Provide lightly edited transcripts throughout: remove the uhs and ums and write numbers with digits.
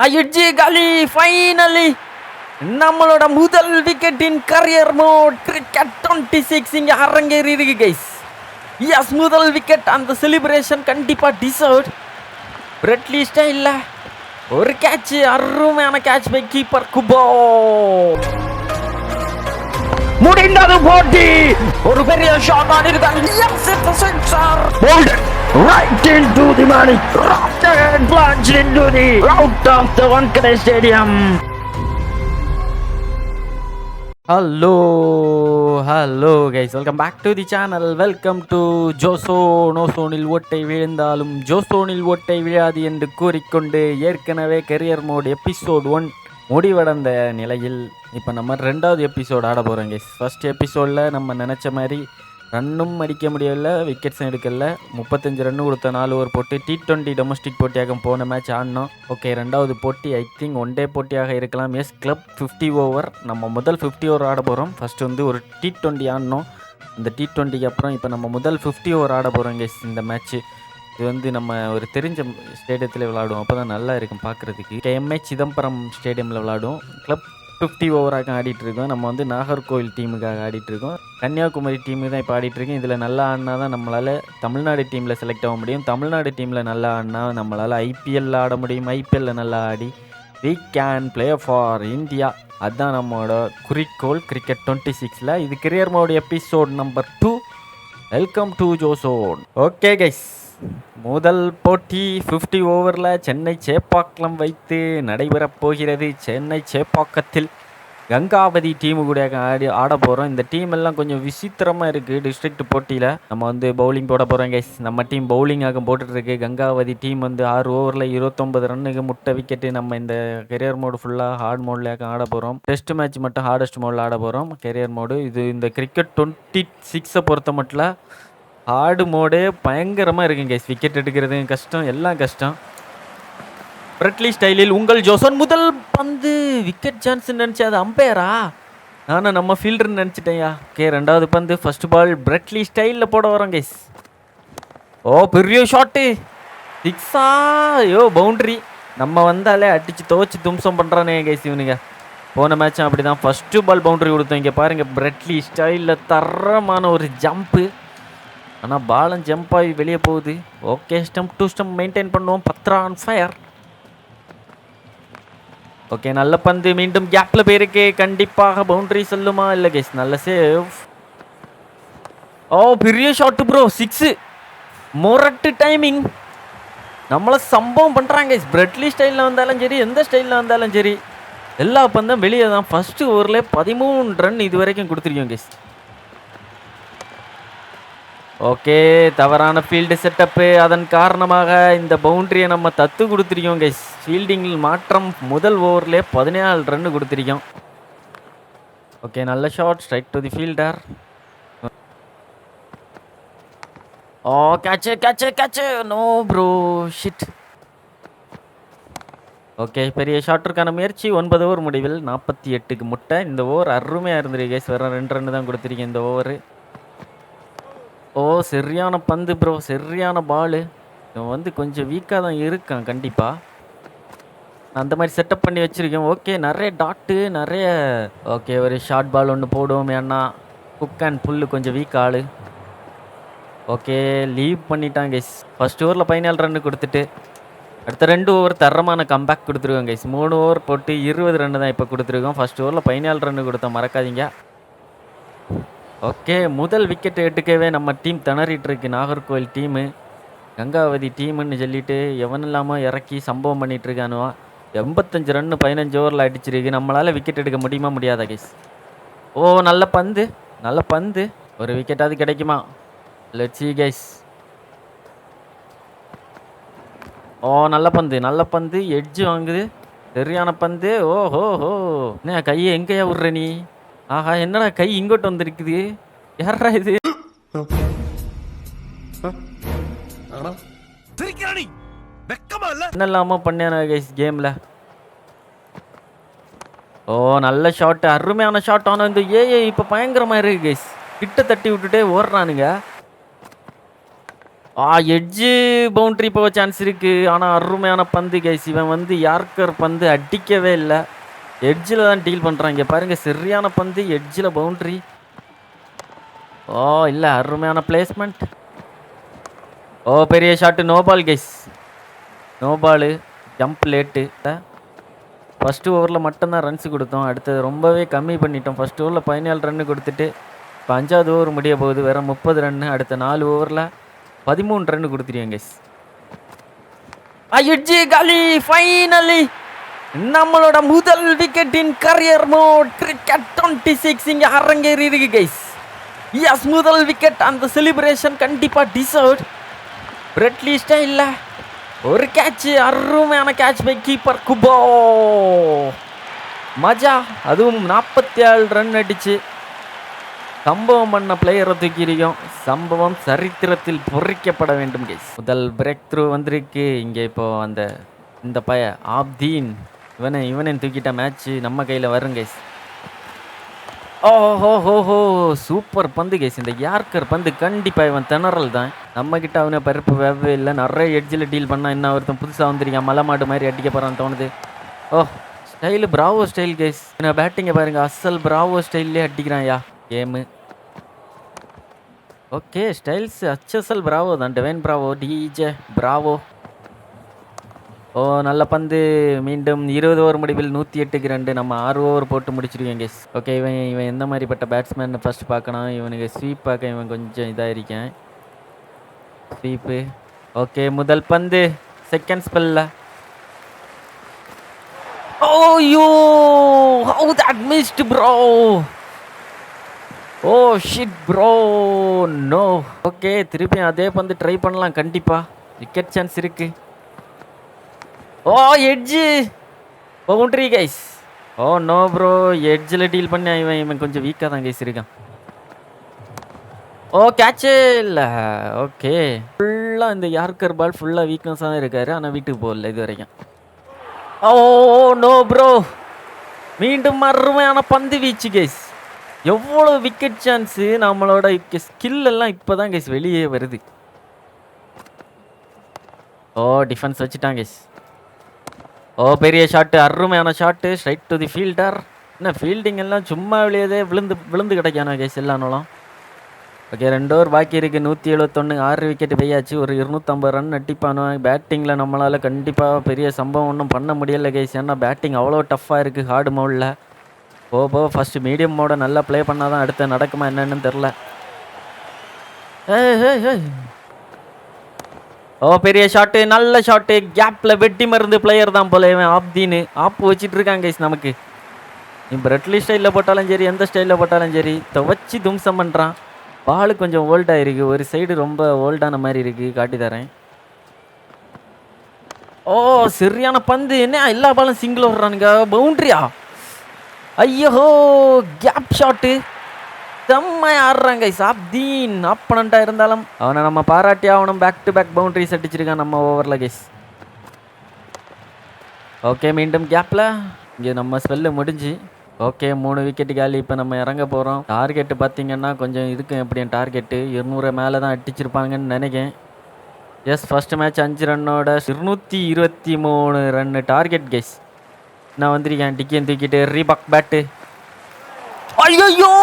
ஆயிடுச்சு காலி. ஃபைனலி நம்மளோட முதல் விக்கெட்டின் கரியர் மோட் கிரிக்கெட் 26 இங்கே அரங்கேறி இருக்கு கைஸ். எஸ், முதல் விக்கெட். அந்த செலிப்ரேஷன் கண்டிப்பா டிசர்வ்ட். பிரெட்லி ஸ்டைல்ல ஒரு கேட்ச், அருமையான கேட்ச் பை கீப்பர் குபோ. முடிந்தது போட்டி. ஒரு பெரிய ஷாட் ஆடிருக்காங்க. Yes, it's a sixer. Bowled right into the money. Rocked and plunged into the out of the Wankhede Stadium. Hello guys, welcome back to the channel. Welcome to ஜோசோ. நோசோனில் ஓட்டை விழுந்தாலும் ஜோசோனில் ஓட்டை விழாது என்று கூறிக்கொண்டு ஏற்கனவே கெரியர் மோட் எபிசோட் 1 முடிவடைந்த நிலையில் இப்போ நம்ம 2வது எபிசோட் ஆட போகிறோம் கைஸ். ஃபர்ஸ்ட் எபிசோடில் நம்ம நினச்ச மாதிரி ரன்னும் அடிக்க முடியல, விக்கெட்ஸும் எடுக்கல. 35 ரன் கொடுத்த 4 ஓவர் போட்டு T20 டொமஸ்டிக் போட்டியாக போன மேட்ச் ஆடினோம். ஓகே, 2வது போட்டி ஐ திங்க் ஒன் டே போட்டியாக இருக்கலாம். Yes, club 50 over. நம்ம முதல் 50 ஓவர் ஆட போகிறோம். ஃபஸ்ட்டு வந்து ஒரு T20 ஆடினோம். அந்த T20க்கு அப்புறம் இப்போ நம்ம முதல் 50 ஓவர் ஆட போகிறோம் கைஸ். இந்த மேட்ச்சு இது வந்து நம்ம ஒரு தெரிஞ்ச ஸ்டேடியத்தில் விளாடுவோம். அப்போ தான் நல்லா இருக்கும் பார்க்குறதுக்கு. KMA சிதம்பரம் ஸ்டேடியமில் விளாடுவோம். கிளப் 50 ஓவராக ஆடிட்டுருக்கோம். நம்ம வந்து நாகர்கோவில் டீமுக்காக ஆடிட்டுருக்கோம். கன்னியாகுமரி டீமு தான் இப்போ ஆடிட்டுருக்கோம். இதில் நல்லா ஆடினா தான் நம்மளால் தமிழ்நாடு டீமில் செலக்ட் ஆக முடியும். தமிழ்நாடு டீமில் நல்லா ஆடினா நம்மளால் IPL ஆட முடியும். IPL நல்லா ஆடி we can play for India. அதுதான் நம்மளோட குறிக்கோள் கிரிக்கெட் 26ல். இது career mode episode number 2. Welcome to ஜோசோன். ஓகே கைஸ், முதல் போட்டி 50 ஓவரில் சென்னை சேப்பாக்கம் வைத்து நடைபெறப் போகிறது. சென்னை சேப்பாக்கத்தில் கங்காவதி டீமு கூட ஆட போகிறோம். இந்த டீம் எல்லாம் கொஞ்சம் விசித்திரமாக இருக்குது. டிஸ்ட்ரிக்ட் போட்டியில் நம்ம வந்து பவுலிங் போட போகிறோம் கைஸ். நம்ம டீம் பவுலிங்காக போட்டுட்ருக்கு. கங்காவதி டீம் வந்து 6 ஓவரில் 29 ரன்னுக்கு முட்டை விக்கெட்டு. நம்ம இந்த கெரியர் மோடு ஃபுல்லாக ஹார்ட் மோட்லேயே ஆட போகிறோம். டெஸ்ட் மேட்ச் மட்டும் ஹார்டஸ்ட் மோடில் ஆட போகிறோம். கெரியர் மோடு இது இந்த கிரிக்கெட் 26 பொறுத்த மட்டும் ஹார்டு மோடே பயங்கரமாக இருக்குங்க கைஸ். விக்கெட் எடுக்கிறது கஷ்டம், எல்லாம் கஷ்டம். பிரெட்லி ஸ்டைலில் உங்கள் ஜோசன். முதல் பந்து விக்கெட் சான்ஸ் நினச்சி அது அம்பையரா? நானும் நம்ம ஃபீல்டர்னு நினச்சிட்டேயா. ஓகே, 2வது பந்து ஃபர்ஸ்ட் பால் பிரெட்லி ஸ்டைலில் போட வரோம் கைஸ். ஓ, பெரிய ஷாட்டு, சிக்ஸா? ஐயோ, பவுண்ட்ரி. நம்ம வந்தாலே அடித்து துவச்சி தும்சம் பண்ணுறானே கைஸ் இவனுங்க. போன மேட்சும் அப்படி தான் ஃபஸ்ட்டு பால் பவுண்ட்ரி கொடுத்தோம். இங்கே பாருங்கள், பிரெட்லி ஸ்டைலில் தரமான ஒரு ஜம்ப்பு. ஆனால் பாலம் ஜம்ப் ஆகி வெளியே போகுது. Okay, stump to stump maintain பண்ணுவோம். 10 ஆன் ஃபயர். ஓகே, நல்ல பந்து மீண்டும் கேப்பில் போயிருக்கு. கண்டிப்பாக பவுண்டரி செல்லுமா? இல்லை கேஸ், நல்ல சேவ். ஓ, பெரிய ஷாட்டு ப்ரோ, 6. மொரட்டு டைமிங். நம்மளை சம்பவம் பண்ணுறாங்க கேஸ். பிரெட்லி ஸ்டைலில் வந்தாலும் சரி, எந்த ஸ்டைலில் வந்தாலும் சரி, எல்லா பந்தும் வெளியே தான். ஃபஸ்ட்டு ஓவரில் 13 ரன் இது வரைக்கும் கொடுத்துருக்கோம் கேஸ். ஓகே, தவறான ஃபீல்டு செட்டப்பு. அதன் காரணமாக இந்த பவுண்ட்ரியை நம்ம தத்து கொடுத்துருக்கோம் கைஸ். ஃபீல்டிங்கில் மாற்றம். முதல் ஓவரில் 14 ரன் கொடுத்துருக்கோம். ஓகே, நல்ல shot, strike to the fielder. Oh, catch. No bro, shit. Okay, பெரிய ஷாட்டிற்கான முயற்சி. 9 ஓவர் முடிவில் 48க்கு முட்டை. இந்த ஓவர் அருமையாக இருந்திருக்கு கைஸ். வெறும் 2 ரன் தான் கொடுத்துருக்கேன் இந்த ஓவர். ஓ, சரியான பந்து ப்ரோ, சரியான பாலு. இவன் வந்து கொஞ்சம் வீக்காக தான் இருக்கான் கண்டிப்பாக. அந்த மாதிரி செட்டப் பண்ணி வச்சுருக்கேன். ஓகே, நிறைய டாட்டு, நிறைய. ஓகே, ஒரு ஷார்ட் பால் ஒன்று போடுவோம். ஏன்னா குக் அண்ட் புல்லு கொஞ்சம் வீக் ஆள். ஓகே, லீவ் பண்ணிட்டான் கைஸ். ஃபர்ஸ்ட் ஓவரில் 14 ரன் கொடுத்துட்டு அடுத்த 2 ஓவர் தரமான கம்பேக் கொடுத்துருக்கோம் கைஸ். 3 ஓவர் போட்டு 20 ரன் தான் இப்போ கொடுத்துருக்கோம். ஃபர்ஸ்ட் ஓவரில் 14 ரன் கொடுத்தோம், மறக்காதீங்க. ஓகே, முதல் விக்கெட் எடுக்கவே நம்ம டீம் திணறிட்டு இருக்கு. நாகர்கோவில் டீமு கங்காவதி டீமுன்னு சொல்லிட்டு எவன் இல்லாமல் இறக்கி சம்பவம் பண்ணிட்டு இருக்கானுவா. 85 ரன் 15 ஓவரில் அடிச்சிருக்கு. நம்மளால் விக்கெட் எடுக்க முடியுமா? முடியாதா கைஸ்? ஓ, நல்ல பந்து. ஒரு விக்கெட்டாவது கிடைக்குமா? Let's see guys. ஓ, நல்ல பந்து. எட்ஜ் வாங்குது. சரியான பந்து. ஓஹோ, என்ன கையை எங்கேயா விட்ற நீ? ஆஹா, என்னடா கை இங்கோட்டு வந்துருக்குது? யாரா இது? என்னெல்லாமோ பண்ணேன் கைஸ் கேமில். ஓ, நல்ல ஷாட்டு, அருமையான ஷாட். ஆனால் இந்த ஏஏ இப்போ பயங்கரமாக இருக்கு கைஸ். கிட்ட தட்டி விட்டுட்டே ஓடுறானுங்க. எட்ஜு பவுண்ட்ரி போக சான்ஸ் இருக்குது. ஆனால் அருமையான பந்து கைஸ். இவன் வந்து யார்கர் பந்து அடிக்கவே இல்லை, எட்ஜில் தான் டீல் பண்ணுறான். இங்கே பாருங்கள், சரியான பந்து, எட்ஜில் பவுண்ட்ரி. இல்லை, அருமையான பிளேஸ்மெண்ட். பெரிய shot. No ball guys, no ball. Jump late. First ஓவரில் மட்டும்தான் ரன்ஸ் கொடுத்தோம், அடுத்தது ரொம்பவே கம்மி பண்ணிட்டோம். ஃபஸ்ட் ஓவரில் 17 ரன்னு கொடுத்துட்டு இப்போ 5வது ஓவர் முடிய போகுது, வேறு 30 ரன்னு. அடுத்த 4 ஓவரில் 13 ரன்னு கொடுத்துருவேன் கைஸ். எட்ஜி காலி. ஃபைனலி நம்மளோட முதல் விக்கெட்டின் கரியர் மோட் கிரிக்கெட் 26 இங்கே அரங்கேறி இருக்கு கைஸ். எஸ், முதல் விக்கெட். அந்த செலிப்ரேஷன் கண்டிப்பாக டிசர்வ்ட். பிரெட்லி ஸ்டைல்ல ஒரு கேட்ச், அருமையான கேட்ச் பை கீப்பர் குபோ. மஜா. அதுவும் 47 ரன் அடிச்சு சம்பவம் பண்ண பிளேயரை தூக்கியிருக்கோம். சம்பவம் சரித்திரத்தில் பொறிக்கப்பட வேண்டும் கைஸ். முதல் பிரேக் த்ரூ வந்திருக்கு இங்கே. இப்போ இந்த ஆப்தீன் இவனை தூக்கிட்ட மேட்ச் நம்ம கையில் வரும் கைஸ். ஓஹோ, சூப்பர் பந்து கைஸ். இந்த யார்கர் பந்து கண்டிப்பாக இவன் திணறல் தான். நம்மக்கிட்ட அவனை பருப்பு வேவே இல்லை. நிறைய எட்ஜில் டீல் பண்ணால் என்ன ஒருத்தன் புதுசாக வந்திருக்கான், மலை மாடு மாதிரி அடிக்க போகிறான்னு தோணுது. Style Bravo style guys. நான் பேட்டிங்கை பாருங்கள், அசல் பிராவோ ஸ்டைல்லே அடிக்கிறான்யா game. Okay, styles HSL Bravo தான். Devon Bravo, DJ Bravo. நல்ல பந்து. மீண்டும் 20 ஓவர் முடிவில் 108க்கு 2. நம்ம 6 ஓவர் போட்டு முடிச்சிருக்கேன் கேஸ். ஓகே, இவன் எந்த மாதிரிப்பட்ட பேட்ஸ்மேன் ஃபர்ஸ்ட் பார்க்கணும். இவனுக்கு ஸ்வீப் பார்க்க இவன் கொஞ்சம் இதாக இருக்கேன். ஸ்வீப்பு. ஓகே, முதல் பந்து செகண்ட் ஸ்பெல்ல. How that missed bro. Shit bro, no. Okay, திருப்பி அதே பந்து ட்ரை பண்ணலாம் கண்டிப்பாக. விக்கெட் சான்ஸ் இருக்கு. Edge boundary guys. No bro, எட்ஜில் டீல் பண்ணி இவன் கொஞ்சம் வீக்காக தான் கைஸ் இருக்கான். கேட்சே இல்லை. ஓகே, ஃபுல்லாக இந்த யார்கர் பால் ஃபுல்லாக வீக்னஸாக தான் இருக்காரு, ஆனால் வீட்டுக்கு போகல இது வரைக்கும். No bro. மீண்டும் அருமையான பந்து வீச்சு கைஸ். எவ்வளோ விக்கெட் சான்ஸு. நம்மளோட ஸ்கில் எல்லாம் இப்போ தான் கைஸ் வெளியே வருது. டிஃபென்ஸ் வச்சுட்டாங்க கைஸ். பெரிய ஷாட்டு, அருமையான shot, straight to the fielder. என்ன ஃபீல்டிங் எல்லாம் சும்மா வெளியே விழுந்து கிடைக்கானா கைஸ் எல்லானாலும். ஓகே, 2 ஓவர் பாக்கி இருக்குது. 171, 6 விக்கெட் பெய்யாச்சு. ஒரு 250 ரன் அடிப்பானோ. பேட்டிங்கில் நம்மளால் கண்டிப்பாக பெரிய சம்பவம் ஒன்றும் பண்ண முடியலை கைஸ். ஏன்னா பேட்டிங் அவ்வளோ டஃப்பாக இருக்குது ஹார்டு மோடில். ஃபஸ்ட்டு மீடியம் மோட நல்லா ப்ளே பண்ணால் தான் அடுத்த நடக்குமா என்னன்னு தெரில. பெரிய ஷாட்டு, நல்ல ஷாட்டு. கேப்பில் வெட்டி மருந்து பிளேயர் தான் போல இவன் ஆப்தீன்னு. ஆப்பு வச்சுட்டு இருக்காங்க கைஸ் நமக்கு. நீ பிரெட்லி ஸ்டைலில் போட்டாலும் சரி, எந்த ஸ்டைலில் போட்டாலும் சரி, துவச்சி தும்சம் பண்ணுறான். பாலு கொஞ்சம் ஓல்டாக இருக்குது, ஒரு சைடு ரொம்ப ஓல்டான மாதிரி இருக்குது, காட்டி தரேன். சரியான பந்து. என்ன எல்லா பாலும் சிங்கிள் விடுறானுங்க. பவுண்ட்ரியா? ஐயோ, கேப் ஷாட்டு. செம்மையா ஆடுறாங்க கைஸ். ஆப்தீன் ஆப்பனண்ட்டாக இருந்தாலும் அவனை நம்ம பாராட்டி ஆகணும். பேக் டு பேக் பவுண்டரிஸ் அடிச்சிருக்கான் நம்ம ஓவரில் கைஸ். ஓகே, மீண்டும் கேப்பில். இங்கே நம்ம ஸ்பெல்லு முடிஞ்சு. ஓகே, 3 விக்கெட்டு காலி. இப்போ நம்ம இறங்க போகிறோம். டார்கெட்டு பார்த்தீங்கன்னா கொஞ்சம் இருக்கும். எப்படியும் டார்கெட்டு 200 மேலே தான் அடிச்சிருப்பாங்கன்னு நினைக்கிறேன். First match 5 ரன்னோட 223 run target guys. நான் வந்திருக்கேன் டிக்கியன் தூக்கிட்டு. Reebok bat. ஐயோ,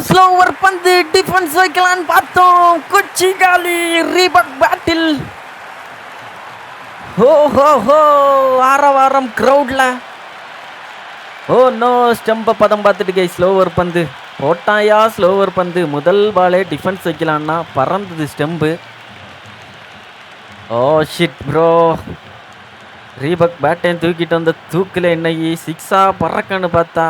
ஸ்லோவர் பந்து. டிஃபென்ஸ் வைக்கலான்னு பார்த்தோம், கொச்சி காலி. Reebok battle. ஆரவாரம் கிரவுட்ல. நோ, ஸ்டம்பை பதம் பார்த்துட்டு கை. ஸ்லோவர் பந்து போட்டாயா. ஸ்லோவர் பந்து. முதல் பாலே டிஃபென்ஸ் வைக்கலான்னா பறந்தது ஸ்டெம்பு. Shit bro. ரீபக் பேட்டையும் தூக்கிட்டு வந்த தூக்கில் என்னையே 6ஆ பறக்கன்னு பார்த்தா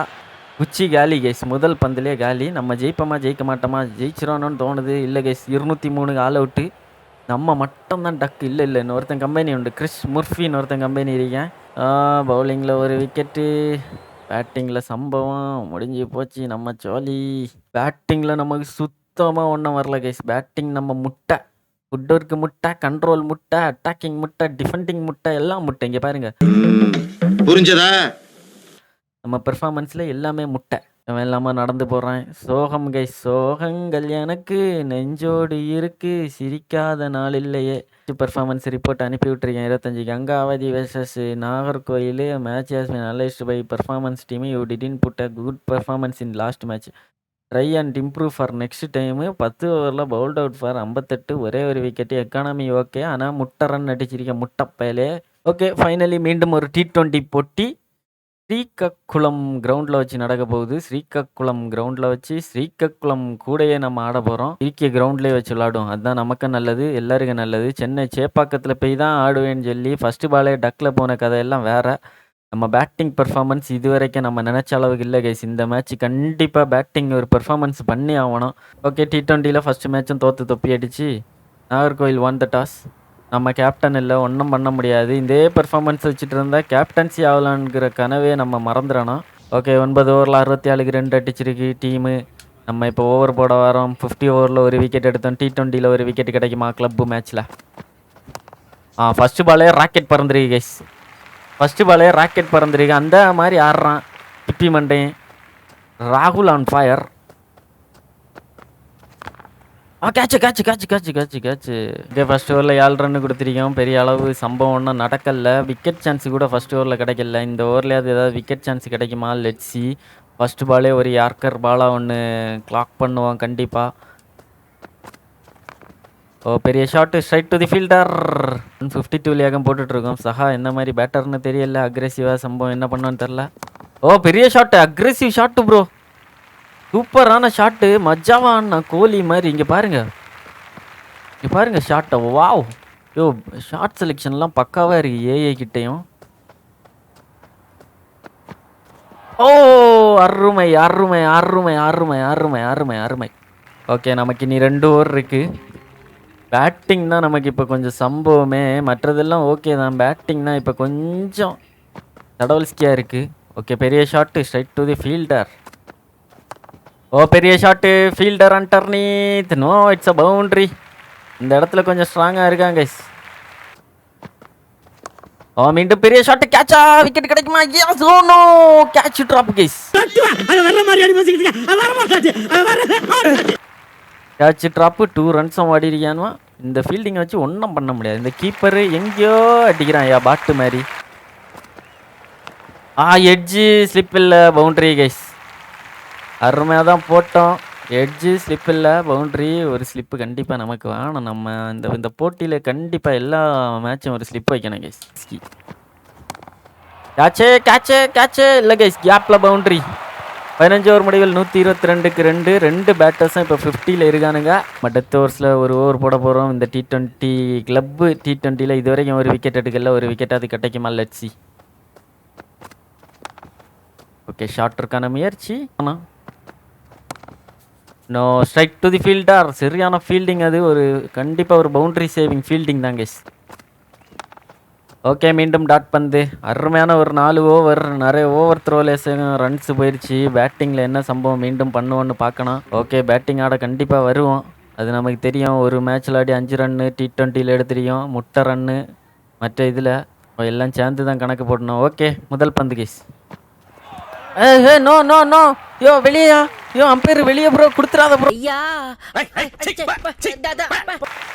குச்சி காலி கைஸ். முதல் பந்துலேயே காலி. நம்ம ஜெயிப்போமா ஜெயிக்க மாட்டோமா? ஜெயிச்சிரோன்னு தோணுது. இல்லை கைஸ், 203 ஆல் அவுட்டு. நம்ம மட்டும்தான் டக்கு. இல்லை இன்னொருத்தன் கம்பெனி உண்டு, கிறிஸ் முர்ஃபின்னு ஒருத்தன் கம்பெனி இருக்கேன். பவுலிங்கில் ஒரு விக்கெட்டு. பேட்டிங்கில் சம்பவம் முடிஞ்சு போச்சு நம்ம சோலி. பேட்டிங்கில் நமக்கு சுத்தமாக ஒன்றும் வரல கைஸ். பேட்டிங் நம்ம முட்டை. ஃபுட்ஒர்க்கு முட்டை, கண்ட்ரோல் முட்டை, அட்டாக்கிங் முட்டை, டிஃபெண்டிங் முட்டை, எல்லாம் முட்டை. இங்கே பாருங்க, புரிஞ்சதா? நம்ம பெர்ஃபார்மன்ஸில் எல்லாமே முட்டை. அவன் இல்லாமல் நடந்து போகிறான். சோகம் கைஸ், சோகங்கள் எனக்கு நெஞ்சோடு இருக்கு, சிரிக்காத நாள் இல்லையே. பெர்ஃபார்மன்ஸ் ரிப்போர்ட் அனுப்பி விட்டுருக்கேன் 25. Gangavati versus Nagercoil. Match has been analysed by performance team. You didn't put a good performance in last match. Try and improve for next time. 10 ஓவரில் பவுல்ட் அவுட் ஃபார் 58, ஒரே ஒரு விக்கெட்டு. எக்கானமி ஓகே, ஆனால் முட்டை run அடிச்சிருக்கேன் முட்டைப்பயலே. Okay, finally மீண்டும் ஒரு T20 போட்டி ஸ்ரீகக்குளம் கிரவுண்டில் வச்சு நடக்க போகுது. ஸ்ரீகக்குளம் கிரவுண்டில் வச்சு ஸ்ரீகக்குளம் கூடயே நம்ம ஆட போகிறோம். இறுக்கிய கிரவுண்ட்லேயே வச்சு விளாடுவோம். அதுதான் நமக்கு நல்லது, எல்லாருக்கும் நல்லது. சென்னை சேப்பாக்கத்தில் போய் தான் ஆடுவேன்னு சொல்லி ஃபஸ்ட்டு பாலே டக்கில் போன கதையெல்லாம் வேறு. நம்ம பேட்டிங் பெர்ஃபார்மன்ஸ் இது வரைக்கும் நம்ம நினச்ச அளவுக்கு இல்லை கைஸ். இந்த மேட்ச் கண்டிப்பாக பேட்டிங் ஒரு பெர்ஃபார்மன்ஸ் பண்ணி ஆகணும். ஓகே, T20யில் ஃபஸ்ட்டு மேட்சும் தோற்று தொப்பி அடிச்சு நாகர்கோவில் ஒன் த டாஸ். நம்ம கேப்டன் இல்லை, ஒன்றும் பண்ண முடியாது. இதே பெர்ஃபார்மன்ஸ் வச்சுட்டு இருந்தால் கேப்டன்சி ஆகலான்ங்கிற கனவே நம்ம மறந்துடணும். ஓகே, 9 ஓவரில் 64க்கு 2 அடிச்சிருக்கு டீமு. நம்ம இப்போ ஓவர் போட வரோம். 50 ஓவரில் ஒரு விக்கெட் எடுத்தோம். T20யில் ஒரு விக்கெட் கிடைக்குமா கிளப்பு மேட்ச்சில்? ஃபஸ்ட்டு பாலே ராக்கெட் பறந்துருக்கு கைஸ். ஃபஸ்ட்டு பாலே ராக்கெட் பறந்துருக்கு. அந்த மாதிரி ஆடுறான் பிப்பி மண்டையன். ராகுல் on fire. Catch catch catch catch catch catch. Okay, first ஓவரில் 7 ரன்னு கொடுத்துருக்கோம். பெரிய அளவு சம்பவம் ஒன்றும் நடக்கலை. விக்கெட் சான்ஸ் கூட ஃபஸ்ட் ஓவரில் கிடைக்கல. இந்த ஓவர்லேயாவது ஏதாவது விக்கெட் சான்ஸ் கிடைக்குமா? லெட்ஸி. ஃபஸ்ட்டு பாலே ஒரு யார்க்கர் பாலாக ஒன்று கிளாக் பண்ணுவோம் கண்டிப்பாக. பெரிய shot, straight to the fielder. 152 வேகம் போட்டுட்ருக்கோம். சஹா என்ன மாதிரி பேட்டர்னு தெரியல. அக்ரெசிவாக சம்பவம் என்ன பண்ணோன்னு தெரில. பெரிய ஷாட்டு, அக்ரெசிவ் ஷாட்டு ப்ரோ. சூப்பரான ஷாட்டு, மஜாவான கோலி மாதிரி. இங்கே பாருங்கள் ஷாட்டை. வாவ் ஷார்ட் செலெக்ஷன்லாம் பக்காவாக இருக்குது ஏஐ கிட்டையும். அருமை அருமை அருமை அருமை அருமை அருமை அருமை. ஓகே, நமக்கு இனி 2 ஓவர் இருக்குது. பேட்டிங் தான் நமக்கு இப்போ கொஞ்சம் சம்பவமே. மற்றதெல்லாம் ஓகே தான். பேட்டிங் தான் இப்போ கொஞ்சம் தடவல்ஸ்கியாக இருக்குது. ஓகே, பெரிய shot, straight to the fielder. பெரிய shot, fielder underneath. No, it's a boundary. இந்த இடத்துல கொஞ்சம் ஸ்ட்ராங்காக இருக்காங்க கைஸ். மீண்டும் பெரிய ஷாட்டு, கேட்சா? விக்கெட் கிடைக்குமா? Yes, no, catch drop guys. Catch drop, 2 ரன்ஸும் ஆடிருக்கானுவா. இந்த ஃபீல்டிங்கை வச்சு ஒன்றும் பண்ண முடியாது. இந்த கீப்பரு எங்கேயோ அடிக்கிறான் பாட்டு மாதிரி. எட்ஜு ஸ்லிப் இல்லை, பவுண்ட்ரி கைஸ். அருமையாக தான் போட்டோம். எட்ஜு ஸ்லிப் இல்லை, பவுண்ட்ரி. ஒரு ஸ்லிப்பு கண்டிப்பாக நமக்கு வேணும். நம்ம இந்த போட்டியில் கண்டிப்பாக எல்லா மேட்சும் ஒரு ஸ்லிப் வைக்கணும் கைஸ். கேட்சே இல்லை கைஸ், கேப்பில் பவுண்ட்ரி. 15 ஓவர் முடிவில் 122க்கு 2 பேட்டர்ஸும் இப்போ 50ல் இருக்கானுங்க. டெத் ஓவர்ஸில் ஒரு ஓவர் போட போகிறோம். இந்த T20 கிளப்பு T20யில் இது வரைக்கும் ஒரு விக்கெட் எடுக்கல. ஒரு விக்கெட் அது கிடைக்குமா? லெட்ஸி. ஓகே, ஷார்ட்டருக்கான முயற்சி. ஆனால் no, strike to the fielder. சரியான ஃபீல்டிங் அது. ஒரு கண்டிப்பாக ஒரு பவுண்ட்ரி சேவிங் ஃபீல்டிங் தான் கைஸ். ஓகே, மீண்டும் டாட் பந்து. அருமையான ஒரு 4 ஓவர். நிறைய ஓவர் த்ரோலேஸும் ரன்ஸ் போயிடுச்சு. பேட்டிங்கில் என்ன சம்பவம் மீண்டும் பண்ணுவோன்னு பார்க்கணும். ஓகே, பேட்டிங் ஆட கண்டிப்பாக வருவோம், அது நமக்கு தெரியும். ஒரு மேட்ச்சில் ஆடி 5 ரன்னு T20யில் எடுத்துருக்கோம். முட்டை ரன்னு மற்ற இதில் எல்லாம் சேர்ந்து தான் கணக்கு போடணும். ஓகே, முதல் பந்து கைஸ். நோ நோ நோ, வெளியா? அம்பையர் வெளியே ப்ரோ, கொடுத்துறாத ப்ரோ.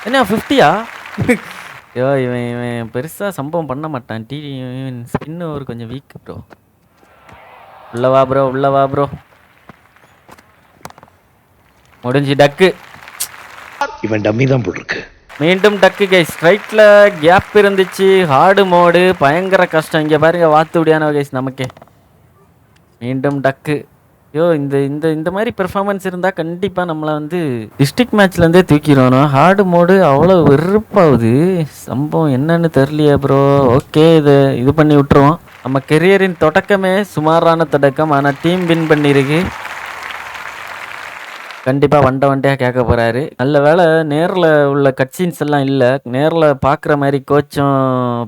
என்ன 50யா? இவன் பெருசாக சம்பவம் பண்ண மாட்டான். ஸ்பின் ஓவர் கொஞ்சம் வீக் ப்ரோ. உள்ளவா ப்ரோ. முடிஞ்சு டக்கு. இவன் டம்மி தான் போட்டிருக்கு. மீண்டும் டக்கு கைஸ். ஸ்ட்ரைட்டில் கேப் இருந்துச்சு. ஹார்டு மோடு பயங்கர கஷ்டம். இங்கே பாருங்க, வாத்து விடியான கைஸ் நமக்கே. மீண்டும் டக்கு. இந்த மாதிரி பெர்ஃபார்மன்ஸ் இருந்தால் கண்டிப்பாக நம்மளை டிஸ்ட்ரிக்ட் மேட்ச்லேருந்தே தூக்கிடணும். ஹார்டு மோடு அவ்வளோ வெறுப்பாகுது. சம்பவம் என்னன்னு தெரியலையே ப்ரோ. ஓகே, இது பண்ணி விட்டுருவோம். நம்ம கெரியரின் தொடக்கமே சுமாரான தொடக்கம், ஆனால் டீம் வின் பண்ணியிருக்கு. கண்டிப்பாக வண்டையாக கேட்க போகிறாரு. நல்ல வேலை நேரில் உள்ள கட்சீன்ஸ் எல்லாம் இல்லை. நேரில் பார்க்குற மாதிரி கோச்சும்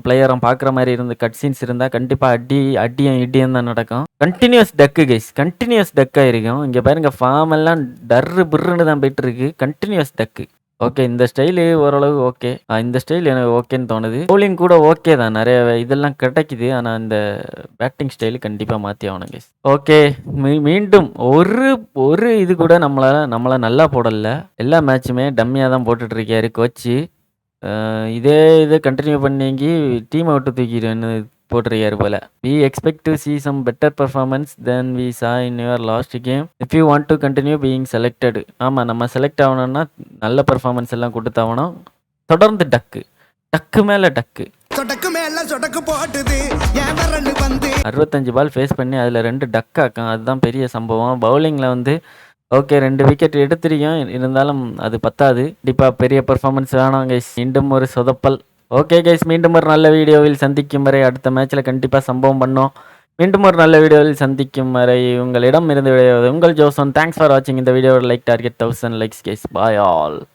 பிளேயரும் பார்க்குற மாதிரி இருந்த கட்சீன்ஸ் இருந்தால் கண்டிப்பாக அடியும் இடியும் தான் நடக்கும். கண்டினியூஸ் டக்கு கைஸ், கண்டினியூஸ் டக்காக இருக்கும். இங்கே பாருங்கள், ஃபார்ம் எல்லாம் டர்ரு பிர்ருன்னு தான் போயிட்டுருக்கு. கண்டினியூஸ் டக்கு. ஓகே. இந்த ஸ்டைலு ஓரளவு ஓகே. இந்த ஸ்டைல் எனக்கு ஓகேன்னு தோணுது. பவுலிங் கூட ஓகே தான். நெறைய இதெல்லாம் கிடைக்குது. ஆனா இந்த பேட்டிங் ஸ்டைல் கண்டிப்பா மாத்தி ஆகணும் கைஸ். ஓகே. மீண்டும் ஒரு இது கூட நம்மள நல்லா போடல. எல்லா மேட்சுமே டம்மியா தான் போட்டுட்டு இருக்காரு கோச்சு. இத கன்டின்யூ பண்ணீங்கி டீம விட்டு தூக்கிருவேன்னு போட்டிருக்காரு போல. "We expect to see some better performance than we saw in your last game if you want to continue being selected." ஆமா, நம்ம செலக்ட் ஆகணும்னா நல்ல பெர்ஃபார்மன்ஸ் எல்லாம் குடுத்தாகணும். தொடர்ந்து டக்கு மேல டக்கு. சொடக்கு மேல சொடக்கு போட்டுது என் விரல் வந்து 65 பால் ஃபேஸ் பண்ணி அதில் 2 டக்காக்கம். அதுதான் பெரிய சம்பவம். பவுலிங்கில் வந்து ஓகே 2 விக்கெட் எடுத்திருக்கோம். இருந்தாலும் அது பத்தாது. கண்டிப்பாக பெரிய பெர்ஃபார்மன்ஸ் வேணும் கைஸ். மீண்டும் ஒரு சொதப்பல். ஓகே கைஸ், மீண்டும் ஒரு நல்ல வீடியோவில் சந்திக்கும் வரை அடுத்த மேட்ச்சில் கண்டிப்பாக சம்பவம் பண்ணோம். மீண்டும் ஒரு நல்ல வீடியோவில் சந்திக்கும் வரை உங்களிடம் இருந்து விடையாவது உங்கள் ஜோசன். தேங்க்ஸ் ஃபார் வாட்சிங். இந்த வீடியோட like target 1000 likes guys. Bye all.